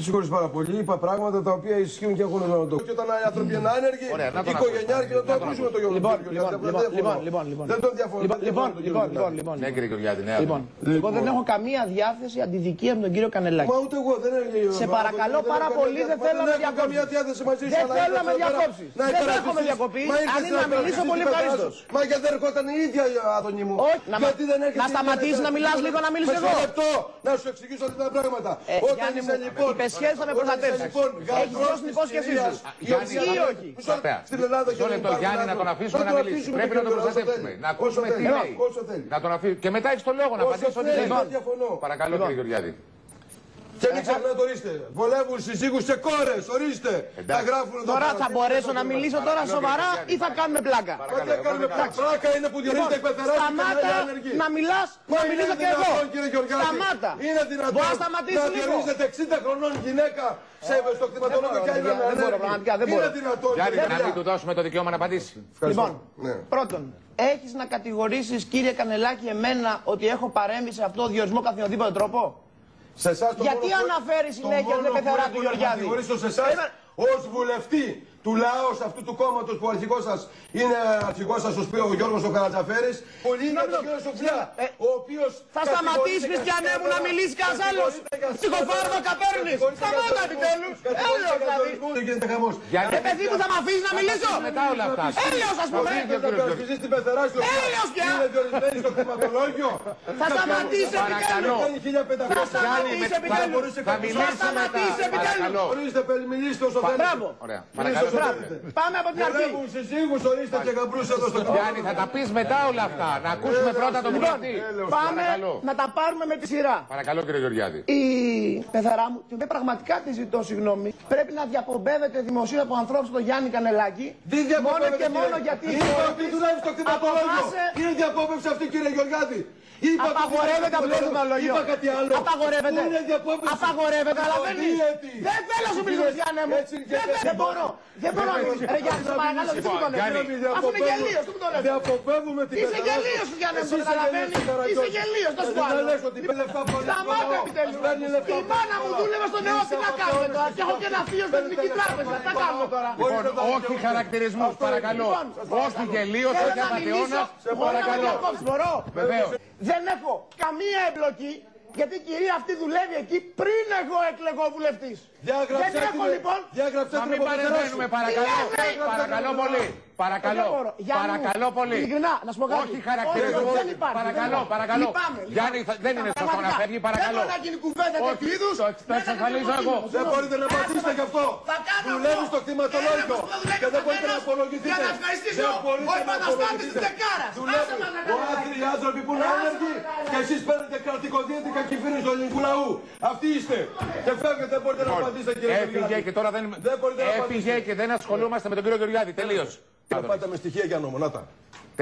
συγχωρείς πάρα πολύ. Είπα πράγματα τα οποία ισχύουν και έχουν να το. Και όταν οι άνθρωποι είναι άνεργοι, οικογενειάρχοι, να το ακούσουμε το Γιώργο. Δεν τον διαφωνώ. Εγώ δεν έχω καμία διάθεση αντιδικία με τον κύριο Κανελάκη. Μα ούτε εγώ δεν έλεγα. Σε παρακαλώ πάρα πολύ, δεν θέλω να με διακόψεις. Δεν θέλω να με διακόψεις. Δεν έχω με διακοπή. Αν είναι να μιλήσω, πολύ ευχαρίστως. Μα γιατί δεν ερχόταν η ίδια η Άδωνη μου. Να σταματήσει να μιλάς λίγο, να μιλήσω εγώ. Να σου εξηγήσω αυτά τα πράγματα. Όταν είσαι λοιπόν. Υπεσχέσεις θα με προστατεύσεις. Έχεις δώσει την υπόσχεσή σου. Ισχύει ή όχι? Στην Ελλάδα και Μισό λεπτό, Γιάννη, να τον αφήσουμε να μιλήσει. Πρέπει να τον προστατεύσουμε. Να ακούσουμε τι λέει. Να τον αφήσουμε. Και μετά έχει το λόγο να απαντήσει ό,τι θέλει. Παρακαλώ, κύριε Γεωργιάδη. Και μην ξεχνάτε, ορίστε. Βολεύουν συζύγους και κόρες, ορίστε. Τα γράφουν εδώ. Τώρα θα μπορέσω να μιλήσω τώρα σοβαρά ή θα κάνουμε πλάκα? Δεν κάνουμε πλάκα. Πλάκα είναι που διορίζεται εκπαιδευτικά. Σταμάτα να μιλάς, να μιλήσω και εγώ. Σταμάτα. Είναι δυνατόν Μπορείς να σταματήσεις να λίγο? διορίζεται 60 χρονών γυναίκα στο κτηματολόγιο και άλλη δεν μπορώ. Είναι δυνατόν? Γιάννη, να μην του δώσουμε το δικαίωμα να απαντήσει. Λοιπόν, πρώτον, έχεις να κατηγορήσεις, κύριε Κανελάκη, εμένα ότι έχω παρέμβει σε αυτό το διορισμό κατά οποιοδήποτε τρόπο? Γιατί αναφέρει συνέχεια την πεθερά του Γεωργιάδη? Σε εσάς ως βουλευτή του λαού αυτού του κόμματος που αρχικός σας είναι αρχικός σας ο Γιώργος ο Καρατζαφέρης, πολύ είναι ο κύριος Σοφιά, ο οποίος... Θα σταματήσεις, Χριστιανέ μου, να μιλήσει κανένας άλλος? Ψυχοφάρμακα παίρνεις? Σταμάτα επιτέλους! Έλεος δηλαδή! Παιδί μου, θα μ' αφήσεις να μιλήσω? Μετά όλα αυτά. Έλεος, ας πούμε! Έλεος πια! Θα σταματήσεις επιτέλους! Θα σταματήσεις επιτέλους! Θα σταματήσεις επιτέλους! Μπράβο! Πάμε από την αρχή. Γιάννη, θα τα πεις μετά όλα αυτά. Να ακούσουμε πρώτα τον βουλευτή. Πάμε να τα πάρουμε με τη σειρά. Παρακαλώ, κύριε Γεωργιάδη. Η πεθερά μου, και πραγματικά τη ζητώ συγγνώμη, πρέπει να διαπομπεύεται δημοσία από ανθρώπους του Γιάννη Κανελάκη. Μόνο και μόνο γιατί. Είναι διαπόμπευση αυτή, κύριε Γεωργιάδη. Απαγορεύεται απλώς το λόγιο. Απαγορεύεται. Απαγορεύεται, αλλά δεν θέλω να σου μιλήσω, Γιάννη μου. Δεν μπορώ. Δεν μπορώ να μιλήσω. Ρε Γιάννη, σε παρακαλώ, τι μου το λες? Αφού είναι γελίος, τι μου το λες? Είσαι γελίος, Γιάννη μου, καταλαβαίνεις? Είσαι γελίος, το σου πω άλλο. Σταμάτα επιτέλους. Η μάνα μου δούλευε στο νεό, τι να κάνουμε τώρα? Και έχω και ένα θείο στην Εθνική Τράπεζα, τι να κάνουμε τώρα? Λοιπόν, όχι χαρακτηρισμούς, παρακαλώ. Όχι γελίος, όχι απατεώνας, παρακαλώ. Βεβαίως. Δεν έχω καμία εμπλοκή, γιατί η κυρία αυτή δουλεύει εκεί πριν εγώ εκλεγώ βουλευτής. Δεν έχω λοιπόν. Να μην παρεμβαίνουμε, παρακαλώ. Παρακαλώ πολύ. Παρακαλώ πολύ. Ειλικρινά, να σου πω κάτι. Όχι χαρακτηρισμούς. Παρακαλώ. Γιάννη, δεν είναι σωστό να φεύγει, παρακαλώ. Δεν μπορεί να γίνει κουβέντα τέτοιου είδους. Το εξασφαλίζω εγώ. Δεν μπορείτε να πατήσετε γι' αυτό. Δουλεύει στο κτηματολόγιο και δεν μπορείτε να απολογηθείτε. Για να ευχαριστήσω ο επαναστάτης της Δεκάρας. Οι άνθρωποι που είναι άνεργοι και εσείς παίρνετε κρατικοδίαιτικα κυβέρνηση του ελληνικού λαού. Αυτοί είστε. Και φεύγετε, δεν μπορείτε να πατήσετε, κύριε Γεωργιάδη. Έφυγε και τώρα δεν. Έφυγε και δεν ασχολούμαστε με τον κύριο Γεωργιάδη. Τελείως. Πάτε με στοιχεία για νόμο, να τα.